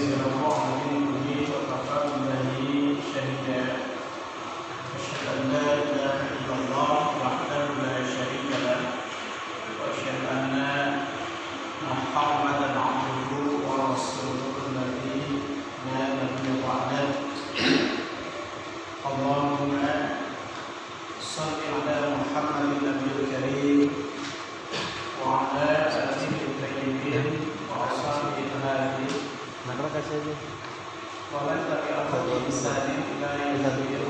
أنزل الله من به وكفى بالله شهيدا أشهد أن لا إله إلا الله وحده لا شريك له وأشهد أن محمدا عبده ورسوله الذي لا نبي بعده اللهم صل على محمد النبي الكريم وعلى آله الطيبين وأصحابه الهادين ومن تبعهم بإحسان إلى يوم الدين.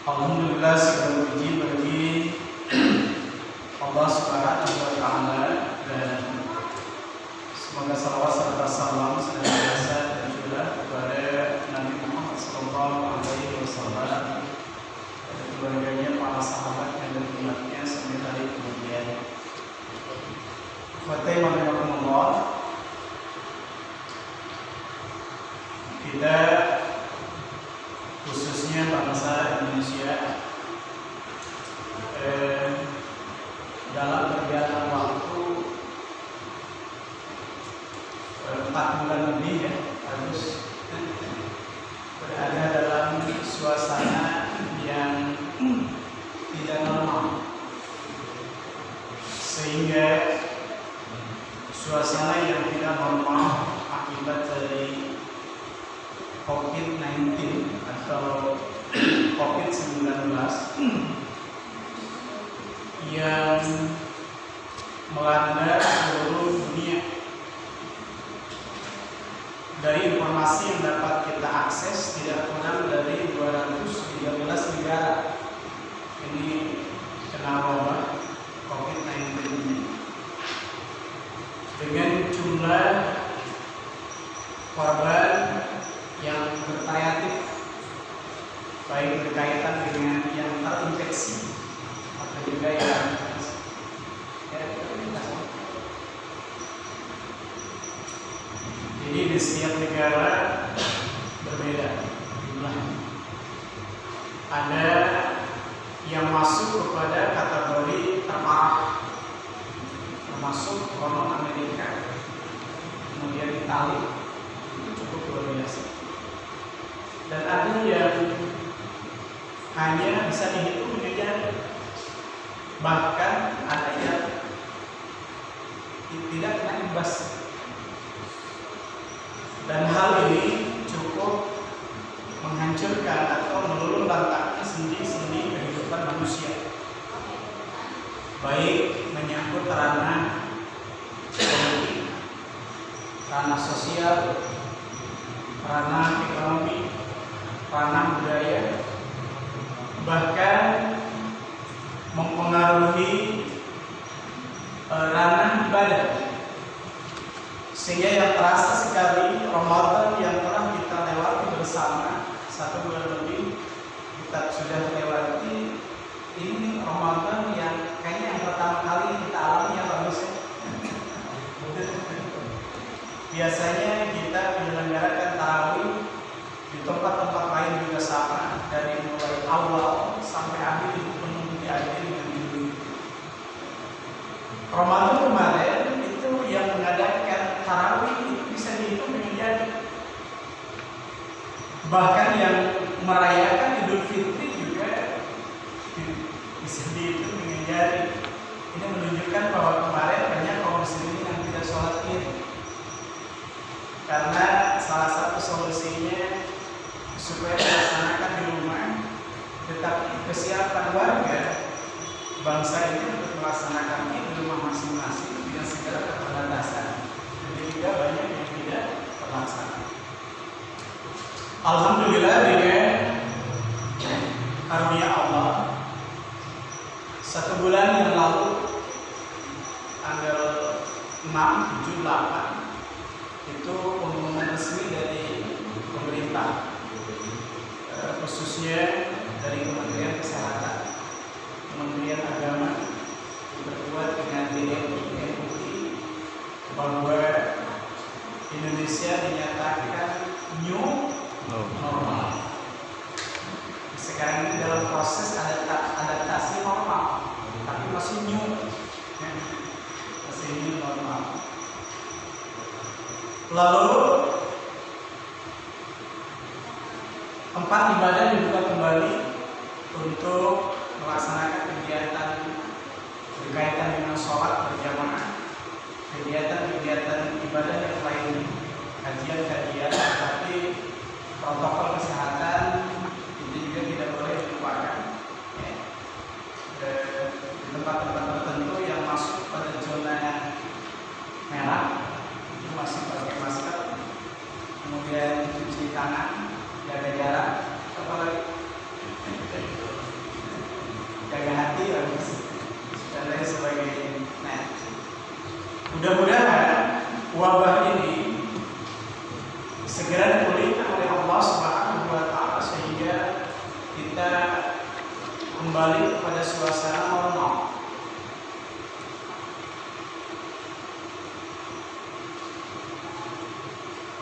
Alhamdulillah, segala puji bagi Allah Subhanahu wa Ta'ala, dan semoga salawat serta salam senantiasa tercurah kepada Nabi Muhammad SAW, dan keluarganya, para sahabatnya dan umatnya sampai hari kemudian. Bismillahirrahmanirrahim. Kita khususnya bangsa Indonesia dalam perjalanan waktu 4 bulan lebih ya, harus berada dalam suasana yang tidak normal, sehingga suasana yang tidak normal akibat dari COVID-19 atau COVID-19 yang melanda seluruh dunia. Dari informasi yang dapat kita akses, tidak kurang dari 213 negara ini kena wabah COVID-19 ini, dengan jumlah korban yang bervariatif, baik berkaitan dengan yang terinfeksi atau juga yang jadi di setiap negara berbeda jumlahnya. Ada yang masuk kepada kategori terparah, termasuk konon Amerika, kemudian Italia, itu cukup luar biasa. Dan ada yang hanya bisa dihitung dengan jari, bahkan ada yang tidak kena imbas. Dan hal ini cukup menghancurkan atau meluluh lantakkan sendi-sendi kehidupan manusia, baik menyangkut ranah politik, ranah sosial, ranah ekonomi, ranah budaya, bahkan mempengaruhi ranah ibadah. Sehingga yang terasa sekali Ramadan yang telah kita lewati bersama 1 bulan lebih kita sudah lewati, ini Ramadan yang kayaknya yang pertama kali kita alami ya Pak Gus. Biasanya kita menyelenggarakan tarawih di tempat-tempat lain juga sama, dari mulai awal sampai akhir itu penuh diakhiri dengan diri. Ramadan kemarin itu yang mengadakan tarawih itu bisa dihitung dengan jari. Bahkan yang merayakan Idul Fitri juga bisa dihitung dengan jari. Ini menunjukkan bahwa kemarin banyak kaum muslimin yang tidak sholat Id, karena salah satu solusinya supaya dilaksanakan di rumah, tetapi kesiapan warga bangsa ini untuk melaksanakan Id di rumah masing-masing dengan segala keterbatasan. Jadi juga banyak yang tidak terlaksana. Alhamdulillah, dengan karunia Allah, 1 bulan yang lalu, tanggal 6, 7, 8 itu pengumuman resmi dari pemerintah, khususnya dari Kementerian Kesehatan, Kementerian Agama, berbuat dengan MUI, bahwa Indonesia dinyatakan new normal. Sekarang ini dalam proses adaptasi normal, tapi masih new normal. Lalu tempat ibadah dibuka kembali untuk melaksanakan kegiatan berkaitan dengan sholat berjamaah, kegiatan-kegiatan ibadah yang lain, kajian-kajian, tapi protokol kesehatan itu juga tidak boleh dilupakan. Di tempat-tempat tertentu yang masuk pada zona merah itu masih pakai masker, kemudian cuci tangan, jaga jarak, apalagi jaga hati, dan lain sebagainya. Nah, mudah-mudahan wabah ini segera dipulihkan oleh Allah Subhanahu wa Ta'ala sehingga kita kembali kepada suasana normal.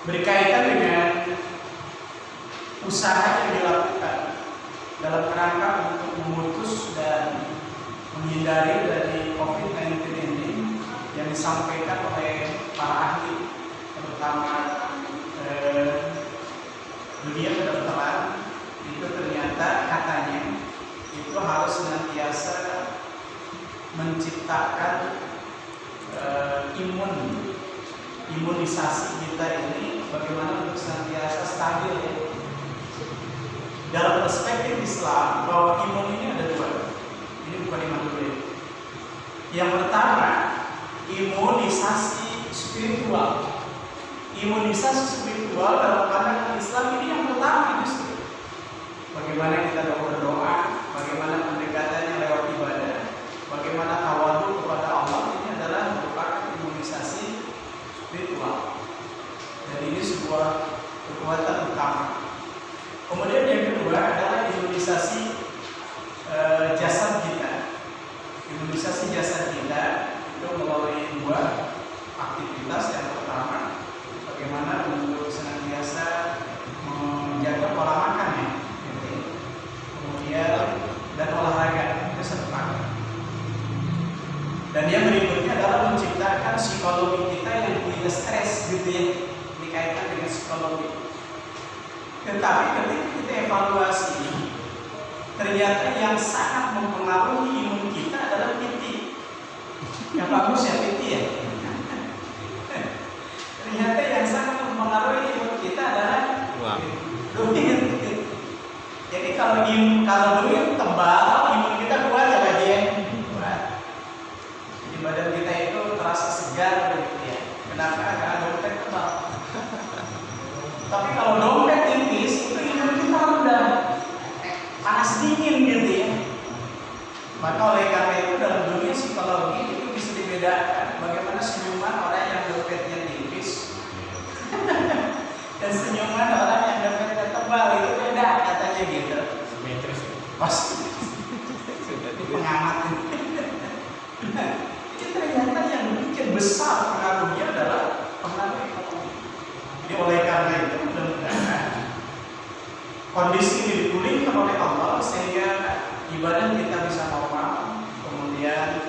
Berkaitan dengan usaha yang dilakukan dalam kerangka untuk memutus dan menghindari dari COVID-19 ini yang disampaikan oleh para ahli, terutama dunia kedokteran, itu ternyata katanya itu harus senantiasa menciptakan imunisasi kita ini bagaimana untuk senantiasa stabil ya. Dalam perspektif Islam bahwa imun ini ada dua. Ini bukan iman dulu ya. Yang pertama, imunisasi spiritual. Imunisasi spiritual dalam pandangan Islam ini yang pertama justru. Bagaimana kita berdoa, bagaimana pendekatannya lewat ibadah, bagaimana tawadhu kepada Allah, ini adalah merupakan imunisasi spiritual. Dan ini sebuah kekuatan utama. Kemudian yang kedua adalah imunisasi jasad kita. Imunisasi jasad kita itu melalui dua aktivitas. Yang pertama, bagaimana untuk senantiasa menjaga pola makan ya. Kemudian dan olahraga itu satu paket. Dan yang berikutnya adalah menciptakan psikologi kita yang tidak stres gitu ya, dikaitkan dengan psikologi. Tetapi ketika kita evaluasi, ternyata yang sangat mempengaruhi imun kita adalah PT. Yang bagus ya PT ya. Ternyata yang sangat mempengaruhi imun kita adalah duit. Jadi kalau duit tebal, imun kita kuat ya Pak ya. Kuat. Jadi badan kita itu terasa segar begitu ya. Kenapa? Karena dompet tebal. Tapi kalau dompet tipis, itu imun kita rendah, panas dingin gitu ya. Maka oleh karena itu dalam dunia psikologi itu bisa dibedakan bagaimana senyuman orang yang dompetnya tipis dan senyuman orang yang dompetnya tebal, itu beda katanya gitu. Simetris. Pasti. Itu pengamat. Jadi ternyata yang bikin besar pengaruhnya adalah pengaruh ekonomi. Jadi oleh karena itu mudah-mudahan kondisi ini dipulihkan oleh Allah sehingga ibadah kita bisa normal, kemudian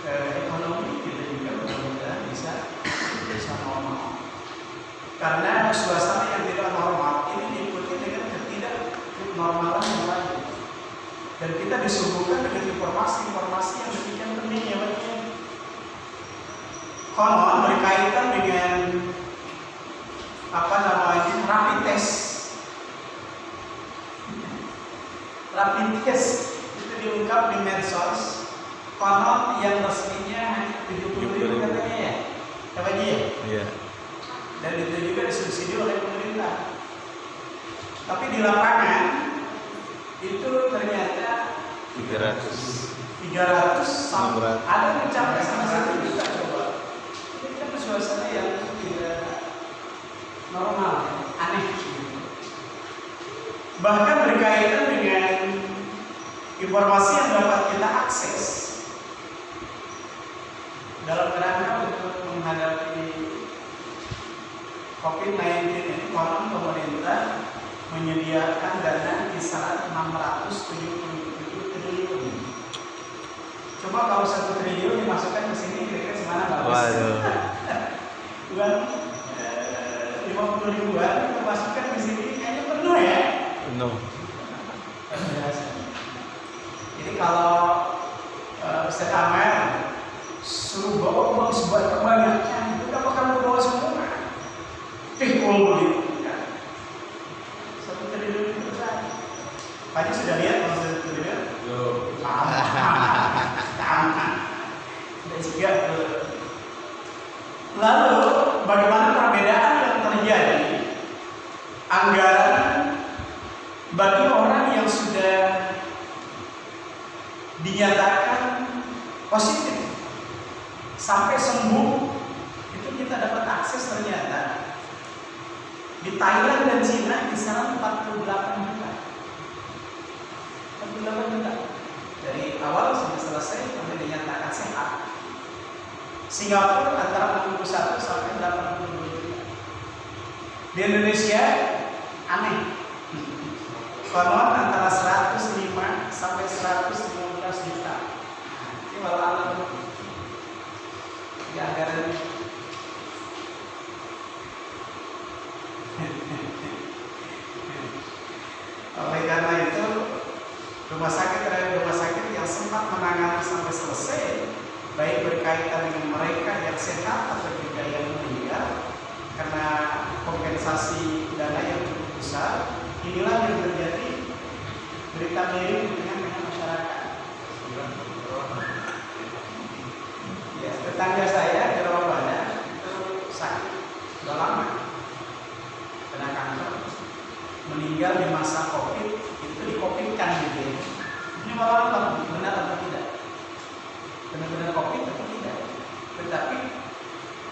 ekonomi kita juga mudah-mudahan bisa normal. Karena suasana yang tidak normal ini diikuti dengan ketidaknormalan yang lain. Dan kita disuguhkan dengan informasi-informasi yang demikian penting ya Pak. Konon berkaitan dengan rapid test itu diungkap di medsos. Konon yang resminya hanya 70.000 katanya ya, apa aja ya? Iya. Dan itu juga disubsidi oleh pemerintah. Tapi di lapangan itu ternyata 300 sampai ada mencapai sama 1 juta coba. Ini kan suasana yang tidak normal, aneh. Bahkan berkaitan dengan informasi yang dapat kita akses dalam kerangka untuk menghadapi COVID-19 ini, konon pemerintah menyediakan dana kisaran 677 triliun. Coba kalau 1 triliun dimasukkan ke sini kira-kira semana bagus? Waduh. Bukan ribuan, kita masukkan di sini kayaknya penuh ya. Penuh. Jadi kalau Ustaz Amel suruh bawa uang sebuah kebanyakan, itu gak bakal bawa semua. Pikul begitu kan. 1 triliun itu saja. Pak Haji sudah lihat uang 1 triliun? Yo. Dan juga lalu bagaimana perbedaan yang terjadi anggaran bagi orang yang sudah dinyatakan positif sampai sembuh, itu kita dapat akses ternyata di Thailand dan Cina kisaran 48 juta. 48 juta dari awal sampai selesai sampai dinyatakan sehat. Singapura antara 61 sampai 82 juta. Di Indonesia aneh. Konon antara 105 sampai 115 juta. Ini malah alam. Ya anggaran. Oleh karena itu, rumah sakit yang sempat menangani sampai selesai, baik berkaitan dengan mereka yang sehat atau juga yang meninggal, karena kompensasi dana yang cukup besar, inilah yang terjadi berita miring dengan masyarakat. Ya, tetangga saya di Rawabana itu sakit, sudah lama, kena kanker, meninggal di masa COVID, itu di-COVID-kan gitu. Ini malah benar atau tidak? Benar-benar COVID atau tidak? Tetapi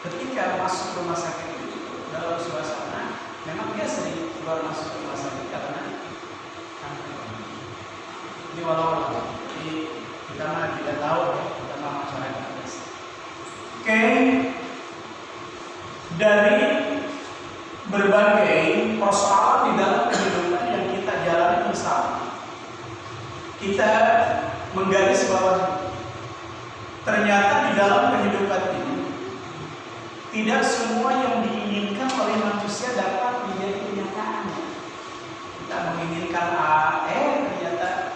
ketika masuk rumah sakit itu dalam suasana, memang biasa di keluar masuk rumah sakit karena kanker. Ini walau kita mah tidak tahu, kita mah masyarakat biasa. Oke, dari berbagai persoalan di dalam kehidupan yang kita jalani bersama, kita menggaris bahwa ternyata di dalam kehidupan ini tidak semua yang diinginkan oleh manusia dapat menjadi kenyataan. Kita menginginkan A, ternyata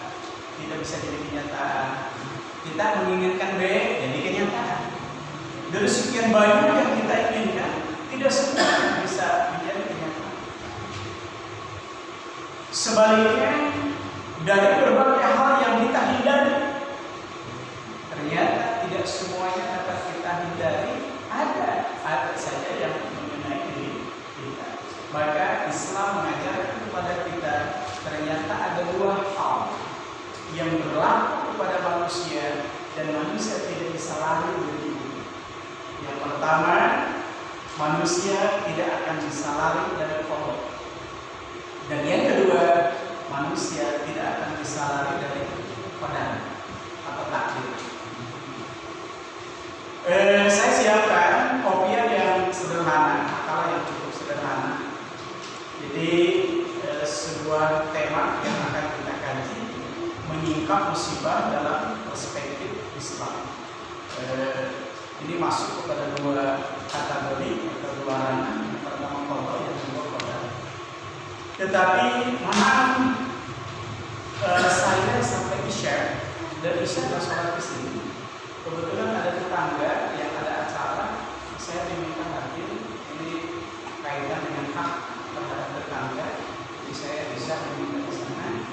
tidak bisa jadi kenyataan. Kita menginginkan B, jadi kenyataan. Dari sekian banyak yang kita inginkan, tidak semua bisa menjadi kenyataan. Sebaliknya, dari berbagai hal yang kita hindari, ternyata tidak semuanya dapat kita hindari. Ada saja yang mengenai diri kita. Maka Islam mengajarkan kepada kita ternyata ada 2 hal yang berlaku kepada manusia dan manusia tidak bisa lari dari itu. Yang pertama, manusia tidak akan bisa lari dari qada. Dan yang kedua, manusia tidak akan bisa lari dari qadar atau takdir. Saya siapkan kopian yang sederhana, akal yang cukup sederhana. Jadi sebuah tema yang akan kita kaji, menyingkap musibah dalam perspektif Islam. Ini masuk kepada 2 kategori atau 2 ranah. Yang pertama qada, yang kedua qadar. Tetapi maaf, saya sampai Isya dan Isya adalah sholat di sini. Kebetulan ada tetangga yang ada acara, saya diminta hadir. Ini kaitan dengan hak terhadap tetangga, jadi saya bisa diminta ke sana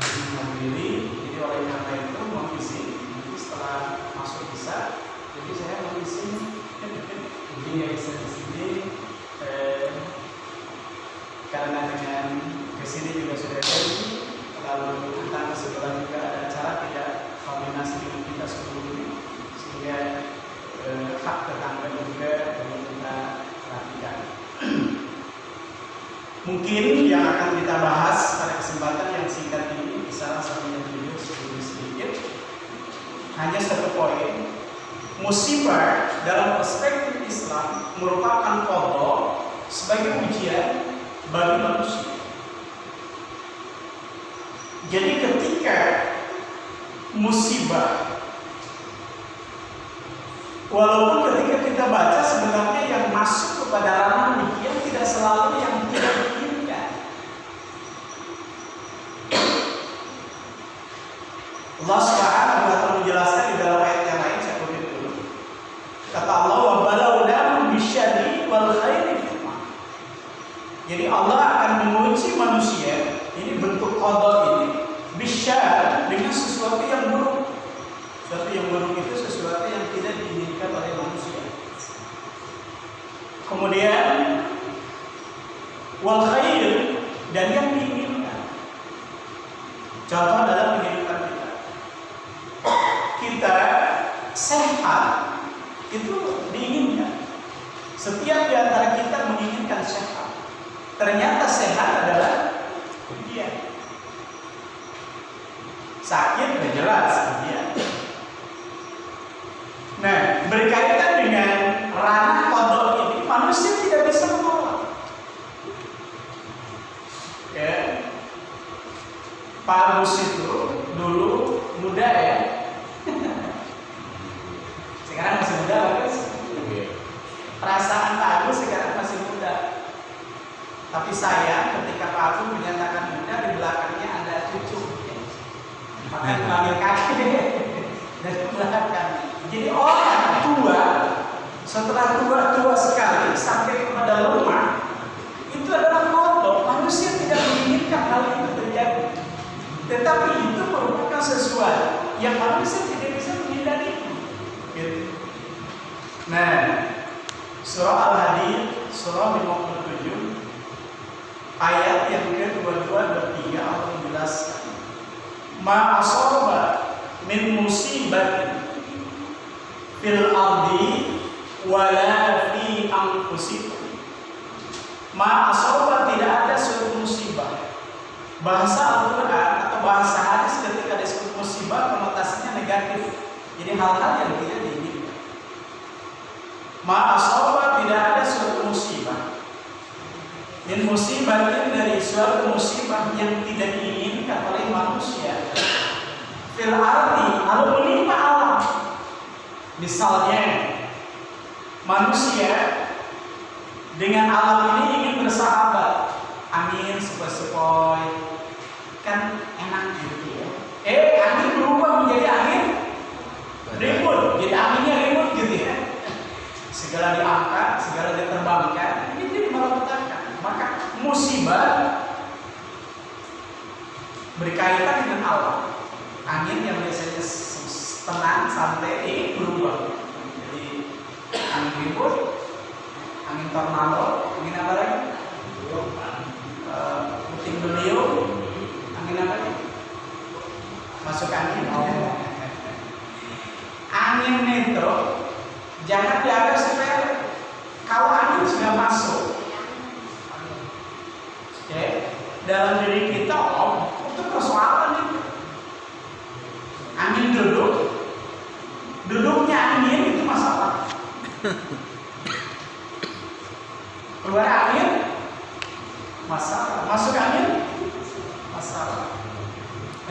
menghadiri. Jadi oleh karena itu mohon izin, nanti setelah masuk bisa, jadi saya mohon izin. Jadi nggak bisa di sini karena dengan kesini juga sudah jadi. Lalu tetangga sebelah juga ada acara, tidak koordinasi dengan kita sebelumnya, sehingga hak tetangga juga perlu kita perhatikan. Mungkin yang akan kita bahas pada kesempatan yang singkat ini bisa langsung menjadi sedikit, hanya 1 poin. Musibah dalam perspektif Islam merupakan qada sebagai ujian bagi manusia. Jadi ketika musibah, walaupun ketika kita baca sebenarnya yang masuk kepada ranah demikian tidak tidak selalu yang tidak diinginkan. Allah Subhanahu wa taala menjelaskan di dalam ayat yang lain, saya kutip dulu. Kata Allah, wa balawnahum bisyarri wal khairi fitnah. Jadi Allah akan menguji manusia, ini bentuk qada ini, bisyar, dengan sesuatu yang buruk. Sesuatu yang buruk itu sesuatu yang tidak diinginkan oleh manusia. Kemudian wal khair, dan yang diinginkan. Contoh dalam kehidupan kita. Kita sehat itu diinginkan. Setiap di antara kita menginginkan sehat. Ternyata sehat adalah ujian. Sakit sudah jelas ujian. Nah, berkaitan dengan ranah qada ini, manusia tidak bisa menolak. Ya. Pak Agus itu dulu muda ya. Sekarang masih muda, Bagus. Perasaan Pak Agus sekarang masih muda. Tapi saya ketika Pak Agus menyatakan muda, di belakangnya ada cucu. Maka dipanggil kakek dari belakang. Jadi orang tua setelah tua sekali sampai kepada rumah itu adalah kodok. Manusia tidak menginginkan hal itu terjadi, tetapi itu merupakan sesuatu yang manusia tidak bisa menghindari. Gitu. Nah, surah Al-Hadid surah 57 ayat yang ke-22 dan 3 Allah menjelaskan, ma asaba min musibatin fil ardi wala fi anfusikum. Ma asaba, tidak ada suatu musibah. Bahasa Al-Quran atau bahasa hadis ketika disebut musibah konotasinya negatif. Jadi hal-hal yang tidak diinginkan. Ma asaba, tidak ada suatu musibah. Dan musibah itu dari suatu musibah yang tidak diinginkan oleh manusia. Fil ardi, lalu menimpa alam. Misalnya manusia dengan alam ini ingin bersahabat, angin sepoi-sepoi, kan enak gitu ya. Angin berubah menjadi angin ribut, jadi anginnya ribut gitu ya. Segala diangkat, segala diterbangkan, ini jadi malapetaka. Maka musibah berkaitan dengan alam. Angin yang biasanya tenang santai ini berubah. Jadi angin ribut, angin tornado, angin apa lagi? Puting beliung, angin apa lagi? Masuk angin. Angin itu jangan dianggap sepele. Kalau angin sudah masuk, dalam diri kita, itu persoalan itu. Angin duduknya angin itu masalah. Keluar angin, masalah. Masuk angin, masalah.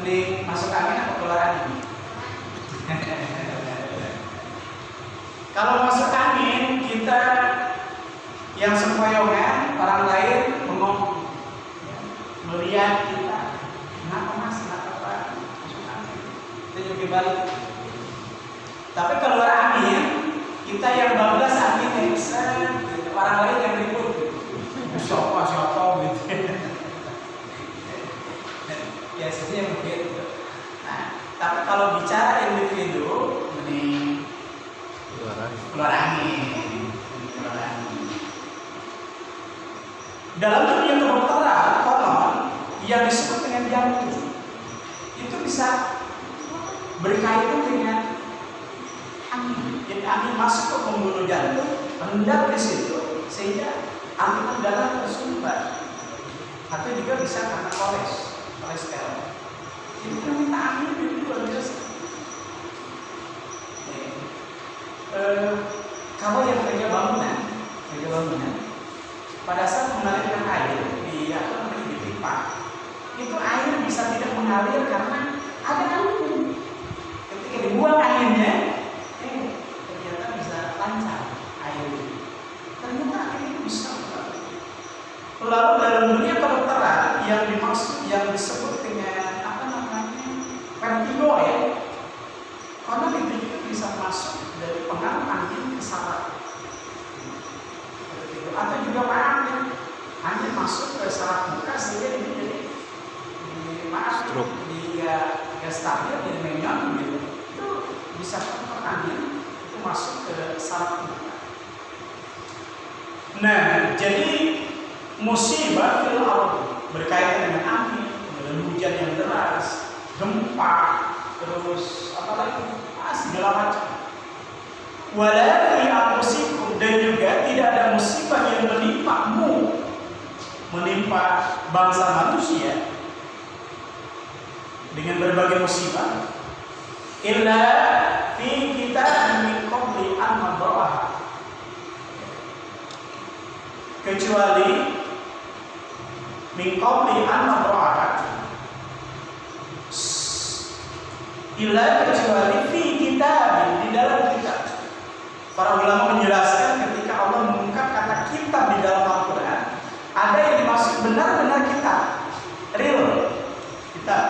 Mending masuk angin atau keluar angin? Kalau masuk angin, kita yang sempoyongan, orang lain bengong, melihat kita, kenapa mas, kenapa pak, masuk angin, kita juga balik. Tapi kalau angin, kita yang bablas angin yang besar, orang lain yang ribut, siapa gitu. Biasanya begitu. Nah, tapi kalau bicara individu, mending keluar angin. Dalam dunia kedokteran, konon yang disebut dengan jantung itu bisa berkaitan dengan angin. Jadi angin masuk ke pembuluh jantung, mengendap di situ sehingga aliran darah tersumbat. Atau juga bisa karena kolesterol. Jadi kita minta angin itu luar biasa. Kalau yang kerja bangunan, pada saat mengalirkan air di pipa, itu air bisa tidak mengalir karena ada angin. Ketika dibuang anginnya, ternyata bisa lancar air. Ternyata air itu bisa mengalir. stabil, jadi menyon gitu, itu bisa pertanyaan itu masuk ke syarat iman. Nah, jadi musibah fil ardh berkaitan dengan angin, dengan hujan yang deras, gempa, terus apa lagi? Segala macam. Wala fi anfusikum, dan juga tidak ada musibah yang menimpamu, menimpa bangsa manusia dengan berbagai musibah, illa fi kitabin min qabli an nabra'aha, kecuali min qabli an nabra'aha, illa kecuali fi kitabin, di dalam kitab. Para ulama menjelaskan ketika Allah mengungkap kata kitab di dalam Al-Quran, ada yang dimaksud benar-benar kitab, real kitab.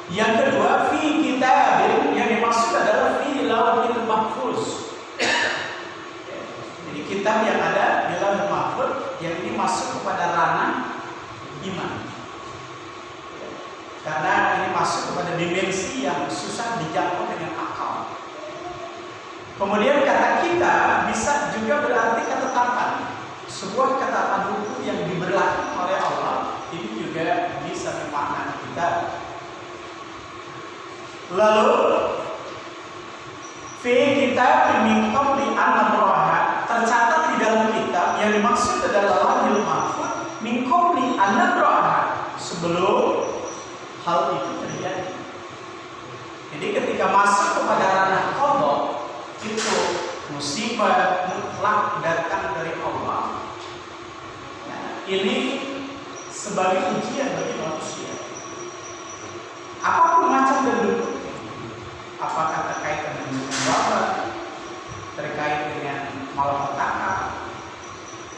Yang kedua, fi kitabin, yang dimaksud adalah fi lauhil mahfuz. Jadi kitab yang ada di lauhil mahfuz, yang ini masuk kepada ranah iman. Karena ini masuk kepada dimensi yang susah dijangkau dengan akal. Kemudian kata kita bisa juga berarti ketetapan. Sebuah ketetapan hukum yang diberlakukan oleh Allah, ini juga bisa dimaknai kita. Lalu fi kitab min qabli an nabraha, tercatat di dalam kitab, yang dimaksud adalah lauhul mahfuz min qabli an nabraha, sebelum hal itu terjadi. Jadi ketika masuk kepada ranah qada, itu musibah mutlak datang dari Allah. Nah, ini sebagai ujian bagi manusia. Apapun macam dan bentuknya, apakah terkait dengan wabah, terkait dengan malapetaka,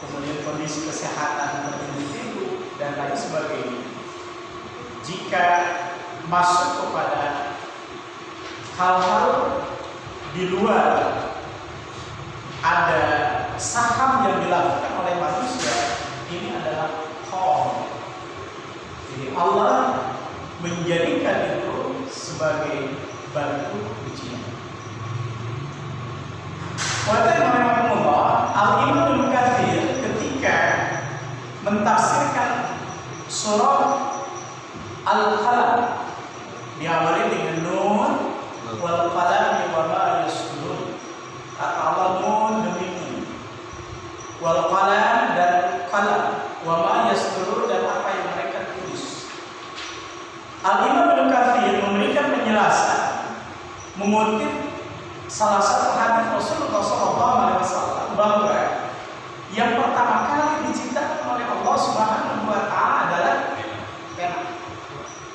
kemudian kondisi kesehatan individu dan lain sebagainya. Jika masuk kepada hal-hal di luar ada saham yang dilakukan oleh manusia, ini adalah qada. Jadi Allah menjadikan itu sebagai batu ujian. Wa'alaikumsalam. Al-Imam Ibnu Katsir ketika mentafsirkan surah Al-Qalam, diawali dengan nun wal qalami wa ma yasturun. Kata Allah, nun demi nun, wal qalam dan qalam, wa ma yasturun, dan apa yang mereka tulis. Al-Imam Ibnu Katsir memberikan penjelasan mengutip salah satu hadis Rasulullah SAW bahwa yang pertama kali diciptakan oleh Allah Subhanahu wa Ta'ala adalah pena.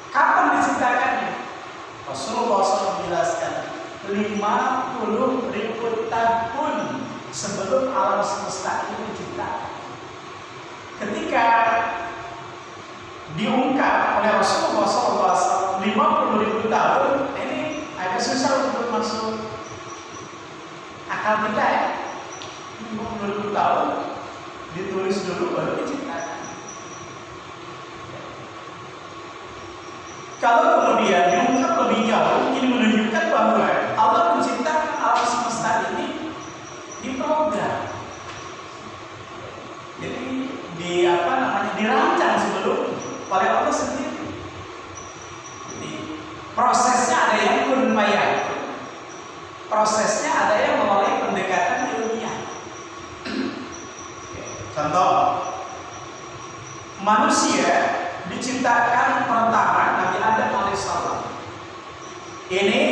Kapan diciptakannya? Rasulullah SAW menjelaskan 50.000 tahun sebelum alam semesta ini diciptakan. Ketika diungkap oleh Rasulullah SAW 50.000 tahun, ini agak susah untuk masuk akal kita ya. 50.000 tahun ditulis dulu baru diciptakan. Kalau kemudian diungkap lebih jauh, ini menunjukkan bahwa Allah menciptakan alam semesta ini diprogram. Jadi dirancang sebelum oleh Allah sendiri. Jadi prosesnya ada yang kun fayakun, prosesnya ada yang melalui pendekatan ilmiah. Contoh, manusia diciptakan pertama Nabi Adam alaihissalam. Ini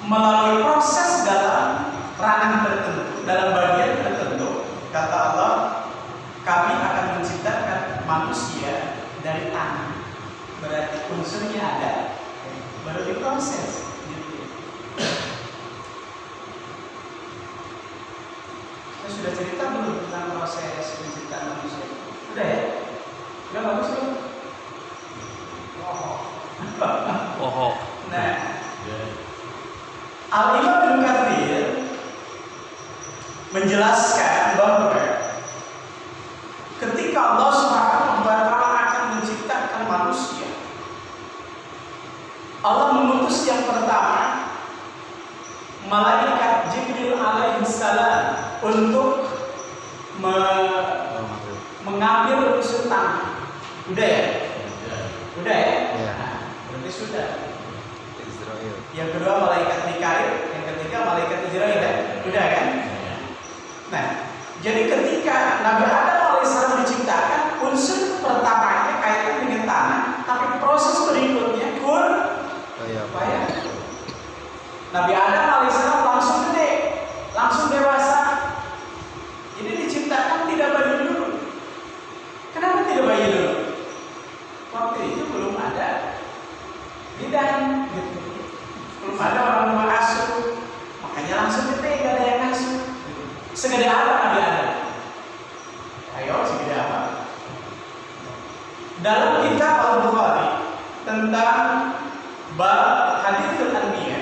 melalui proses dalam ranah tertentu, dalam bagian tertentu. Kata Allah, kami akan menciptakan manusia dari tanah. Berarti unsurnya ada, baru diproses. Saya sudah cerita belum tentang proses penciptaan manusia? Sudah ya? Sudah bagus belum? Oh. Nah, Al-Imam Ibnu Katsir menjelaskan bahwa ketika Allah Subhanahu wa Ta'ala akan menciptakan manusia, diutus yang pertama malaikat Jibril alaihissalam untuk mengambil unsur tanah. Udah ya? Udah ya? Nah, berarti sudah. Yang kedua malaikat Mikail, yang ketiga malaikat Israel ya? Udah kan? Nah, jadi ketika Nabi Adam alaihissalam diciptakan, unsur pertamanya kaitan dengan tanah, tapi proses berikutnya payah. Nabi Adam alaihissalam langsung gede, langsung dewasa. Jadi diciptakan tidak bayi dulu. Kenapa tidak bayi dulu? Waktu itu belum ada bidan, gitu. Belum ada orang tua asuh, makanya langsung gede, gak ada yang asuh. Segede apa Nabi Adam? Ayo, segede apa? Dalam kitab Al-Bukhari tentang bab haditsul anbiya,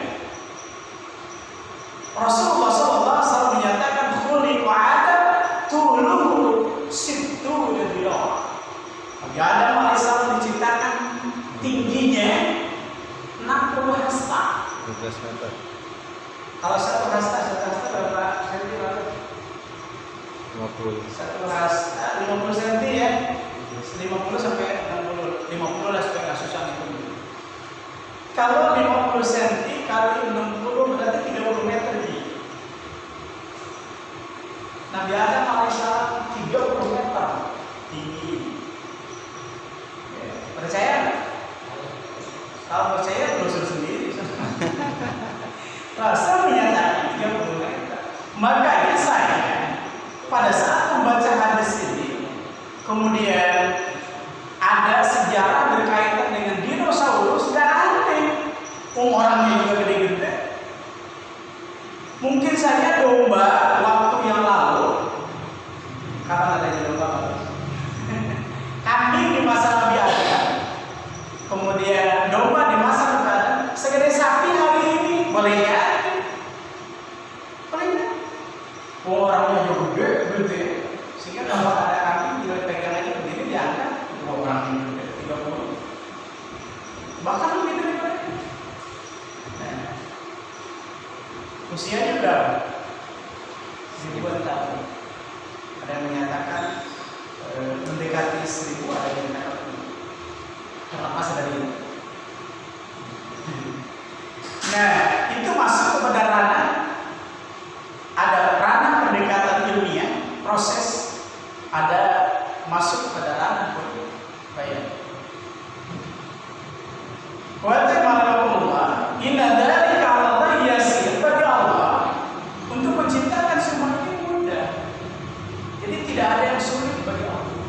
Rasulullah SAW menyatakan khuliqa Adam tuluhu sittu dirah. Nabi Adam alaihissalam diciptakan tingginya 60 hasta. 12 meter. Kalau satu hasta berapa sentimeter? 50. Satu hasta 50 cm ya. 50 sampai 60. 50 lah supaya nggak susah itu. Kalau 50 cm kali 60 berarti 30 meter nih. Nabi Adam alaihissalam 30 meter tinggi. Ya, percaya nggak? Kalau percaya telusur sendiri. Rasul menyatakan 30 meter. Makanya saya pada saat membaca hadis ini, kemudian ada sejarah berkaitan dengan dinosaurus dan aneh. Orangnya juga gede-gede. Mungkin saja domba waktu yang lalu, kapan adanya domba? Kambing di masa Nabi Adam, kemudian domba di masa Nabi Adam, segede sapi hari ini, boleh ya? Boleh ya? Orangnya juga gede, sehingga kalau ada kambing dia pegang aja begini diangkat, orangnya gede 30, bahkan lebih dari mereka. Usianya berapa? 1000 tahun. Ada yang menyatakan mendekati 1000, ada yang menyatakan terlepas dari itu. Nah, itu masuk kepada ranah, ada ranah pendekatan ilmiah, proses, ada masuk pada ranah bayar. Wa ta'ala inna dzalika 'ala Allah yasir. Bagi Allah untuk menciptakan semua ini mudah. Jadi tidak ada yang sulit bagi Allah.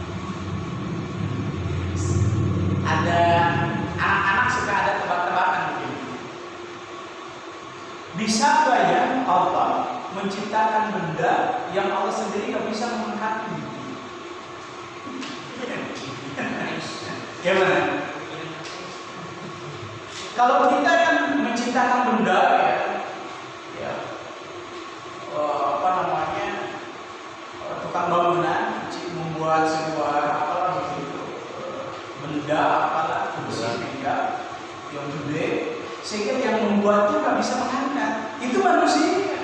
Ada anak-anak suka ada tebak-tebakan begini. Bisa banyak Allah menciptakan benda yang Allah sendiri nggak bisa mengangkatnya. Gimana? Kalau kita kan menciptakan benda ya apa namanya, tukang bangunan membuat sebuah apalah begitu, benda apalah benda yang gede sehingga yang membuatnya nggak bisa mengangkat, itu manusia.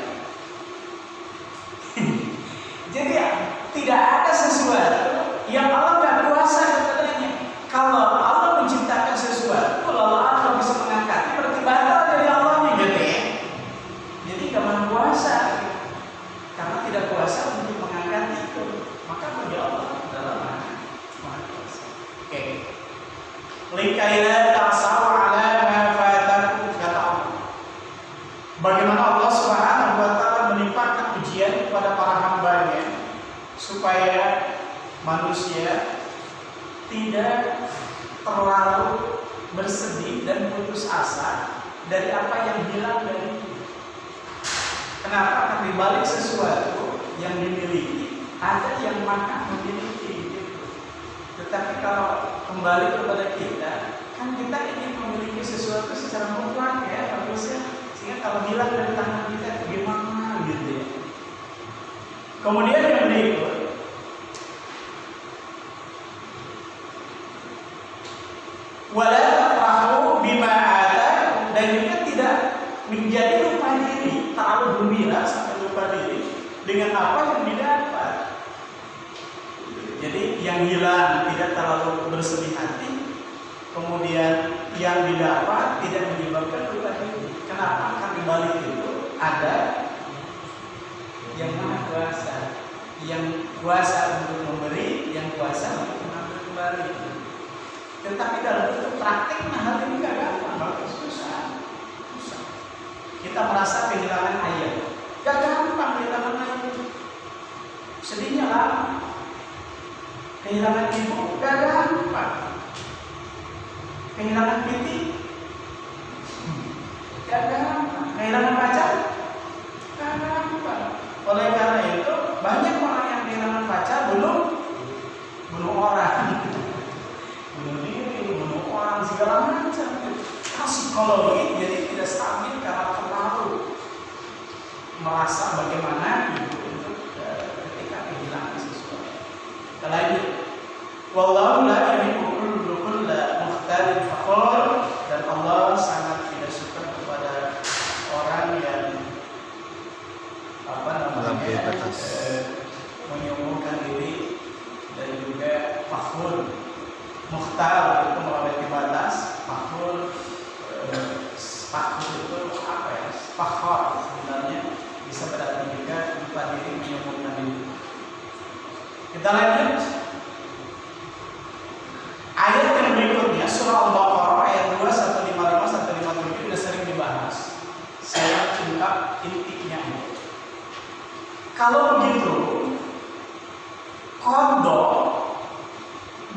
Jadi ya, tidak ada sesuatu yang Allah nggak kuasa katanya. Kalau Allah menciptakan sesuatu, lalu Allah bisa mengangkat, berarti batal dari Allahnya, gitu ya. Jadi nggak maha kuasa, karena tidak kuasa untuk mengangkat itu, maka bagi Allah adalah maha kuasa. Oke. Likaila ta'saw ala ma fatakum, kata Allah. Bagaimana Allah Subhanahu wa taala melimpahkan ujian kepada para hambanya supaya manusia tidak terlalu bersedih dan putus asa dari apa yang hilang dari itu. Kenapa? Karena di balik sesuatu yang dimiliki ada yang maha memiliki gitu. Tetapi kalau kembali kepada kita, kan kita ingin memiliki sesuatu secara mutlak ya, harusnya. Sehingga kalau hilang dari tangan kita gimana gitu ya. Kemudian yang berikut, wala tafrahu bima atakum, dan juga dengan apa yang didapat. Jadi yang hilang tidak terlalu bersedih hati, kemudian yang didapat tidak menyebabkan duka hati. Kenapa? Karena di balik itu ada yang maha kuasa, yang kuasa untuk memberi, yang kuasa untuk mengambil kembali. Tetapi dalam bentuk prakteknya hal ini gak gampang, susah. Kita merasa kehilangan ayah, gak gampang kehilangan ayah. Sedihnya lama. Kehilangan ibu gak gampang. Kehilangan pipi gak gampang. Kehilangan pacar gak gampang. Oleh karena itu banyak orang yang kehilangan pacar belum bunuh orang, bunuh diri, bunuh orang, segala macam. Psikologi jadi tidak stabil karena terlalu merasa bagaimana itu untuk ketika kehilangan sesuatu. Kita lanjut. Wallahu la yuhibbu kulla mukhtalin fakhur, dan Allah sangat tidak suka kepada orang yang menyombongkan diri dan juga fakhur. Mukhtal itu melewati batas, fakhur itu apa ya? Fakhur sebenarnya bisa berarti juga lupa diri, menyombongkan diri. Kita lanjut. Ayat yang berikutnya surah Al-Baqarah ayat 2 155 157 sudah sering dibahas. Saya ungkap intinya. Kalau begitu, qadha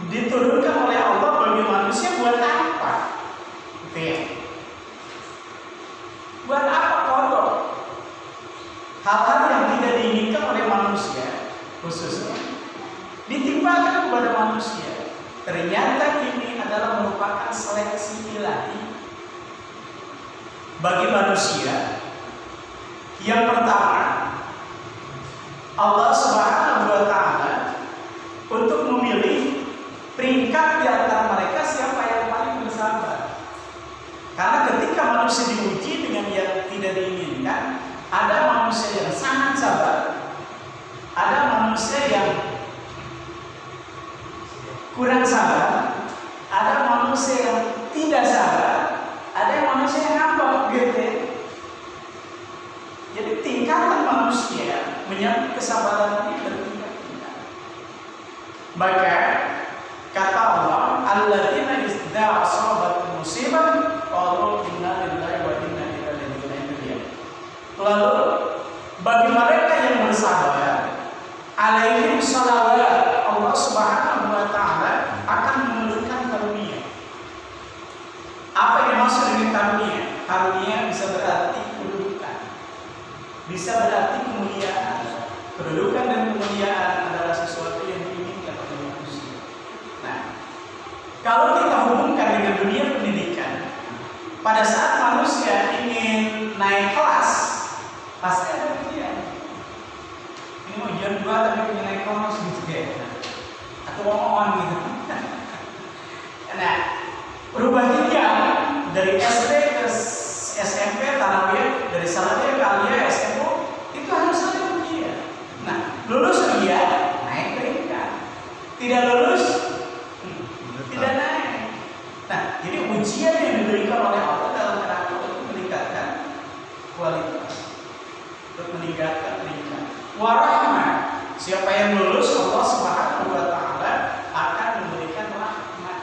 diturunkan oleh Allah bagi manusia buat apa? Oke. Buat apa qadha? Hal-hal yang tidak diinginkan oleh manusia khususnya ditimpakan kepada manusia. Ternyata ini adalah merupakan seleksi ilahi bagi manusia. Yang pertama, Allah Subhanahu wa Ta'ala untuk memilih peringkat di antara mereka siapa yang paling bersabar. Karena ketika manusia diuji dengan yang tidak diinginkan, ada manusia yang sangat sabar, ada manusia yang kurang sabar, ada manusia yang tidak sabar, ada manusia yang ngambek gitu. Jadi tingkatan manusia menyambut kesabaran ini bertingkat-tingkat. Maka kata Allah, alladzina idza asabat musibah qalu inna lillahi wa inna ilaihi raji'un. Lalu bagi mereka yang bersabar, alaihim salawat, Allah Subhanahu wa Ta'ala akan menurunkan karunia. Apa yang dimaksud dengan karunia? Karunia bisa berarti kedudukan, bisa berarti kemuliaan. Kedudukan dan kemuliaan adalah sesuatu yang diinginkan oleh manusia. Nah, kalau kita hubungkan dengan dunia pendidikan, pada saat manusia ingin naik kelas, pasti ada ujian. Ini mau ujian 2 tapi pengen naik kelas gitu ya, atau omongan gitu. Nah, berubah jenjang dari SD ke SMP, Tanawiyah, dari Salawiyah ke Aliyah, SMU, itu harus ada ujian. Nah, lulus ujian, naik peringkat. Tidak lulus, tidak naik. Nah, jadi ujian yang diberikan oleh Allah dalam rangka untuk meningkatkan kualitas, untuk meningkatkan peringkat. Warahmah, siapa yang lulus, Allah Subhanahu wa Ta'ala akan memberikan rahmat.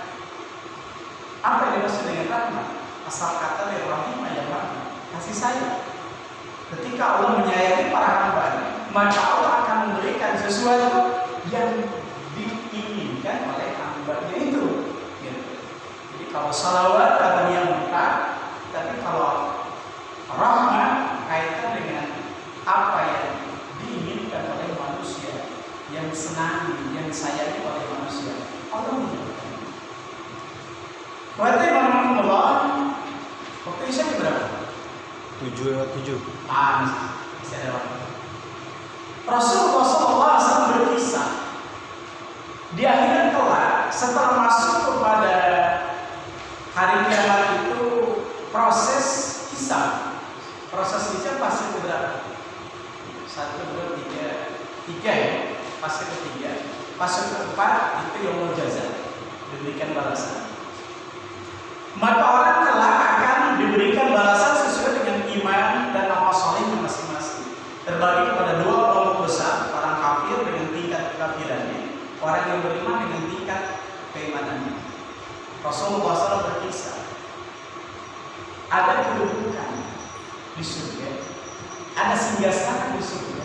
Apa yang dimaksud dengan rahmat? Asal kata dari rahimah yang rahmat, kasih sayang. Ketika Allah menyayangi para hambanya, maka Allah akan memberikan sesuatu yang diinginkan oleh hambanya itu. Jadi kalau salawat karunia mutlak, tapi kalau rahmat kaitan dengan apa yang diinginkan oleh manusia, yang senang, yang disayangi oleh manusia, Allah memberikan. Berarti Allah waktu Isya berapa? 7. Masih ada waktu. Rasulullah SAW berkisah di akhir kelak setelah masuk kepada hari kiamat itu proses hisab. Proses hisab pasti berapa? 1, 2, 3, fase ketiga. Fase keempat itu yaumul jaza, diberikan balasan. Maka orang kelak akan diberikan balasan sesuai dengan iman dan amal solehnya masing-masing. Terbagi kepada dua kelompok besar, orang kafir dengan tingkat kekafirannya, orang yang beriman dengan tingkat keimanannya. Rasulullah SAW berkisah, ada kedudukan di surga, ada singgasana di surga,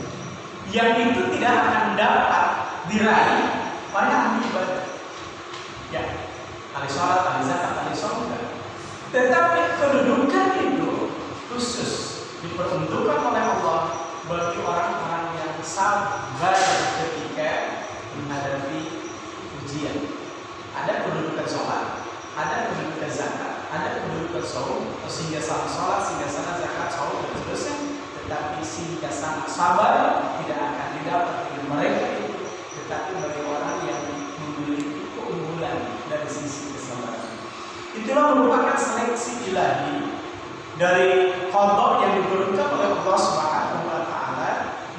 yang itu tidak akan dapat diraih oleh ahli ibadah. Ya, ahli sholat, ahli zakat, ahli surga. Tetapi kedudukan itu khusus diperuntukkan oleh Allah bagi orang-orang yang sabar ketika menghadapi ujian. Ada kedudukan sholat, ada kedudukan zakat, ada kedudukan saum, singgasana sholat, singgasana zakat, saum dan seterusnya. Tetapi singgasana sabar tidak akan didapat oleh mereka itu, tetapi bagi orang yang memiliki keunggulan dari sisi kesabaran. Itulah merupakan seleksi ilahi dari qada yang diberikan oleh Allah Subhanahu wa taala,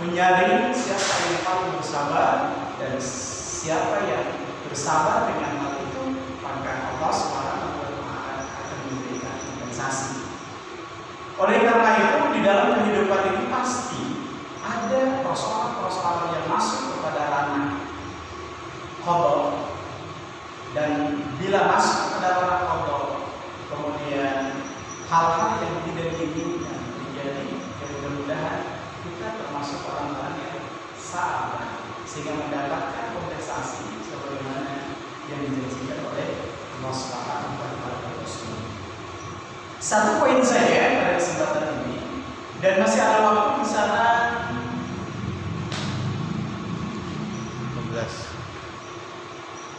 menyaring siapa yang paling bersabar dan siapa yang bersabar dengan hal itu, maka Allah Subhanahu wa taala akan memberikan kompensasi. Oleh karena itu, di dalam kehidupan ini pasti ada persoalan-persoalan yang masuk kepada ranah qada, dan bila masuk kepada ranah qada, kemudian hal-hal yang tidak diinginkan terjadi, mudah-mudahan kita termasuk orang-orang yang sabar sehingga mendapatkan kompensasi sebagaimana yang dijanjikan oleh Allah Subhanahu wa taala. Satu poin saja pada kesempatan ini, dan masih ada waktu di sana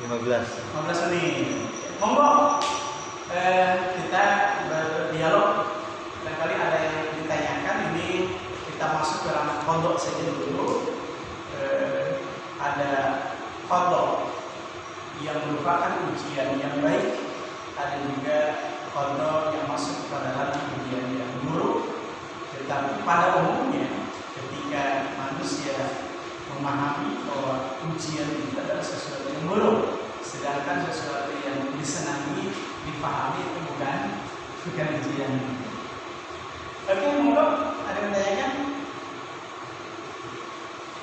15 menit. Monggo kita berdialog. Barangkali ada yang ditanyakan. Ini kita masuk ke ranah qada saja dulu. Ada qada yang merupakan ujian yang baik, ada juga qada yang masuk kepada ranah ujian yang buruk. Tetapi pada umumnya ketika manusia memahami bahwa ujian itu adalah sesuatu yang buruk, sedangkan sesuatu yang disenangi, dipahami itu bukan ujian. Oke, monggo ada yang bertanya?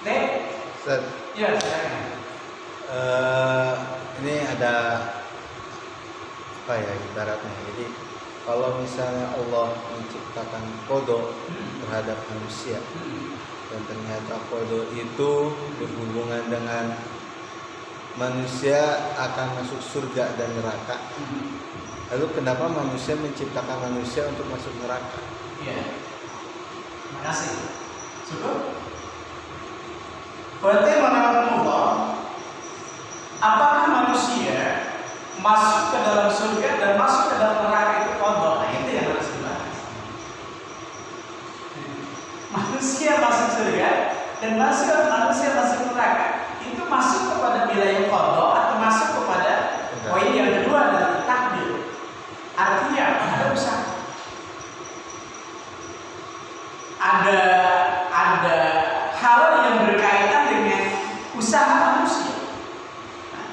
Dek? Ustaz, Ya, silakan. ini ada apa ya ibaratnya? Jadi kalau misalnya Allah menciptakan qada terhadap manusia, dan ternyata qada itu berhubungan dengan manusia akan masuk surga dan neraka. Lalu kenapa manusia menciptakan manusia untuk masuk neraka? Iya. Terima kasih. Cukup? Berarti menurut apakah manusia masuk ke dalam surga dan masuk ke dalam neraka itu qada? Nah, itu yang harus dibahas. Manusia masuk surga dan manusia masuk neraka itu masuk kepada wilayah qada atau masuk kepada poin yang kedua dari takdir. Artinya ada usaha, ada hal yang berkaitan dengan usaha manusia. Nah,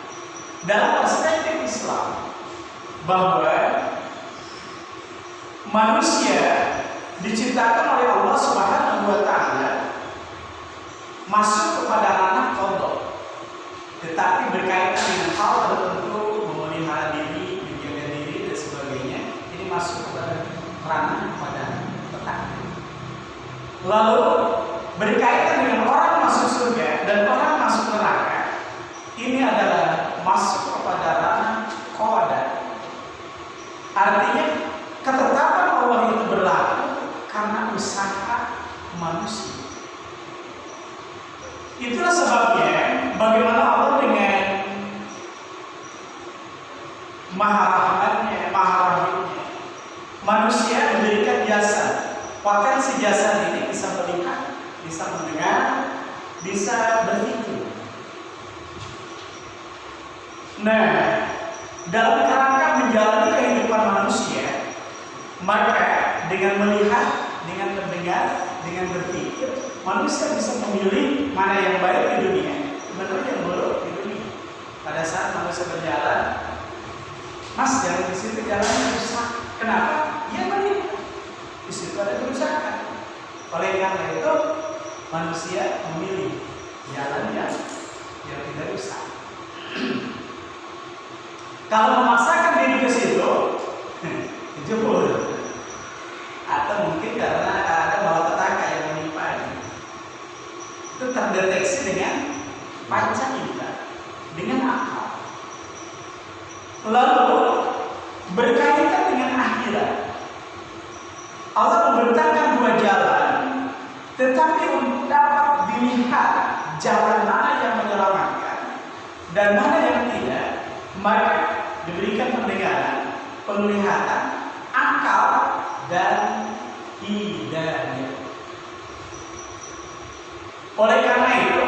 dalam perspektif Islam bahwa manusia diciptakan oleh Allah Subhanahu wa taala masuk kepada ranah qada, tetapi berkaitan dengan hal tertentu, memelihara diri, menjaga diri dan sebagainya, ini masuk kepada ranah pada takdir. Lalu berkaitan dengan orang masuk surga dan orang masuk neraka, ini adalah masuk kepada ranah qada. Artinya ketetapan Allah itu berlaku karena usaha manusia. Itulah sebabnya bagaimana Allah dengan maha rahmatnya, maha rahimnya, manusia memberikan jasa. Bahkan si jasa ini bisa melihat, bisa mendengar, bisa berpikir. Nah, dalam kerangka menjalani kehidupan manusia, maka dengan melihat, dengan mendengar, dengan berpikir, manusia bisa memilih mana yang baik di dunia, menu yang buruk di dunia. Pada saat manusia berjalan, Mas jangan di situ jalannya rusak. Kenapa? Ya benar. Di situ ada kerusakan. Oleh karena itu manusia memilih jalan yang tidak rusak. Kalau memaksakan diri ke situ, jebol. Atau mungkin karena ada malapetaka yang menimpa. Itu terdeteksi dengan panca indera, dengan akal. Lalu berkaitan dengan akhirat, Allah membentangkan dua jalan, tetapi untuk dapat dilihat jalan mana yang menyelamatkan dan mana yang tidak, maka diberikan pendengaran, penglihatan, akal, dan hidayah. Oleh karena itu,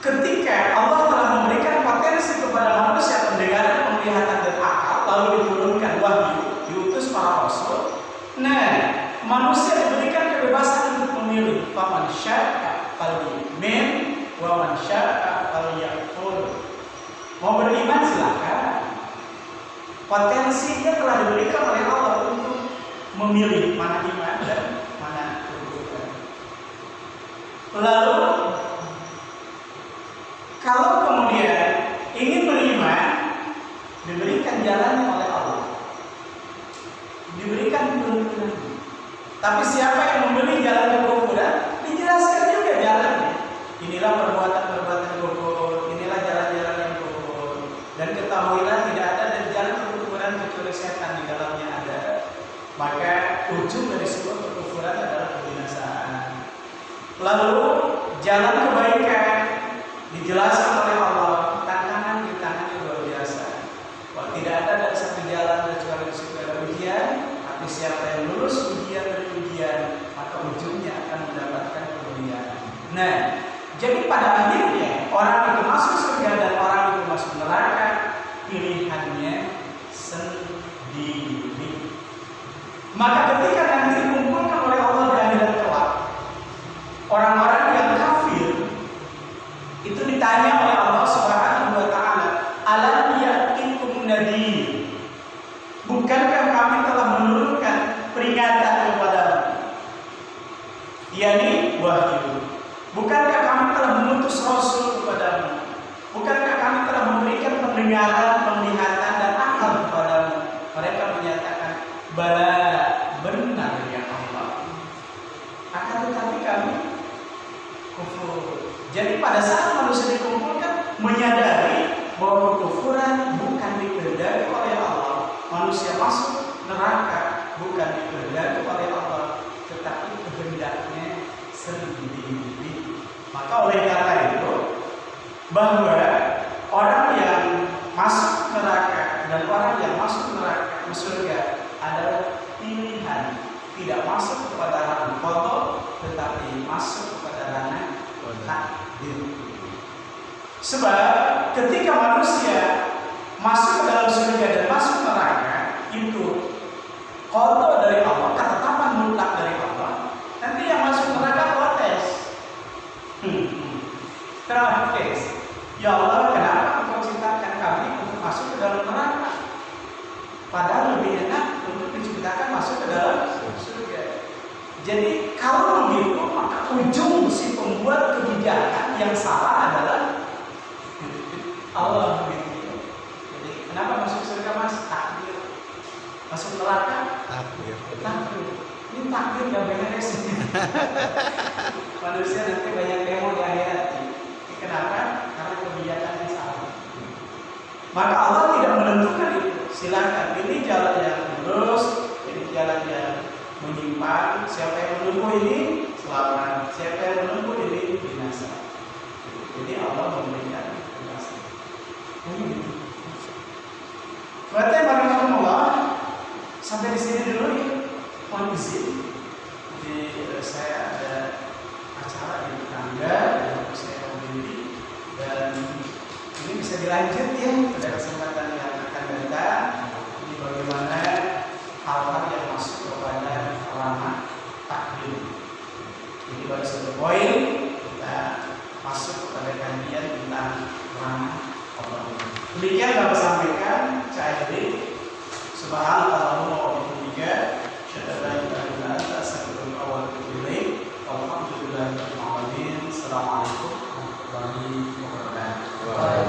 ketika Allah telah memberikan potensi kepada manusia pendengaran, penglihatan, dan akal, lalu diturunkan wahyu, diutus para rasul, nah manusia diberikan kebebasan untuk memilih. Faman syaa falyu'min wa man syaa falyakfur. Mau beriman silakan. Potensinya telah diberikan oleh Allah untuk memilih mana iman dan mana kekufuran. Lalu kalau kemudian ingin beriman, diberikan jalannya oleh Allah, diberikan tuntunan. Tapi siapa yang memilih jalan kekufuran, dijelaskan juga jalannya. Inilah perbuatan-perbuatan kufur, inilah jalan-jalan yang kufur. Dan ketahuilah tidak ada dari jalan kekufuran kecuali setan di dalamnya ada. Maka ujung dari sebuah kekufuran adalah kebinasaan. Lalu jalan kebaikan dijelaskan oleh Allah, tantangan di tangannya luar biasa. Bahwa tidak ada dari satu jalan kecuali di situ ada ujian. Tapi siapa yang lulus ujian dari ujian, maka ujungnya akan mendapatkan kemuliaan. Nah, jadi pada akhirnya orang itu masuk surga dan orang itu masuk neraka, pilihannya sendiri. Maka ketika nanti dikumpulkan oleh Allah di akhirat kelak, orang-orang yang kafir itu ditanya oleh Allah Subhanahu wa taala, "Alam ya'tikum nadhir?" Bukankah kami telah menurunkan peringatan kepadamu? yakni wahyu. Bukankah kami telah mengutus Rasul kepadamu? Bukankah kami telah memberikan pendengaran, penglihatan, dan akal kepadamu? Mereka menyatakan, bala, benar ya Allah. Akan tetapi kami kufur. Jadi pada saat manusia dikumpulkan, menyadari bahwa kekufuran bukan dikehendaki oleh Allah. Manusia masuk neraka bukan dikehendaki oleh Allah, tetapi kehendaknya sendiri. Maka oleh karena itu, bahwa orang yang masuk neraka dan orang yang masuk neraka surga adalah pilihan, tidak masuk kepada ranah qada, tetapi masuk kepada ranah takdir. Sebab ketika manusia masuk ke dalam surga dan masuk neraka, itu qada dari Allah, ketetapan mutlak dari Allah. Nanti yang masuk neraka protes. Protes. Ya Allah, kenapa Engkau ciptakan kami untuk masuk ke dalam neraka? Padahal lebih enak untuk diciptakan masuk ke dalam surga. Jadi kalau begitu, maka ujung si pembuat kebijakan yang salah adalah Allah. Jadi kenapa masuk surga mas? Takdir. Masuk neraka? Takdir. Ini takdir gak beres. Manusia nanti banyak demo di akhirat. Kenapa? Karena kebijakannya salah. Maka Allah tidak menentukan itu. Silakan pilih jalan yang lurus, pilih jalan yang menyimpang. Siapa yang menempuh ini selamat, siapa yang menempuh ini binasa. Jadi Allah memberikan binasa. Berarti Allah sampai di sini dulu ya. Mohon izin. Jadi saya ada acara di tetangga yang saya berdiri dan ini bisa dilanjut ya pada kesempatan yang akan datang. Ini bagaimana hal-hal yang masuk kepada ranah takdir. Jadi pada satu poin kita masuk kepada Demikian Bapak sampaikan, saya Edi. Subhanallah wa bihamdihi, asyhadu an la ilaha illa anta, astaghfiruka wa atubu ilaik. Walhamdulillahirabbil alamin. Assalamualaikum warahmatullahi wabarakatuh.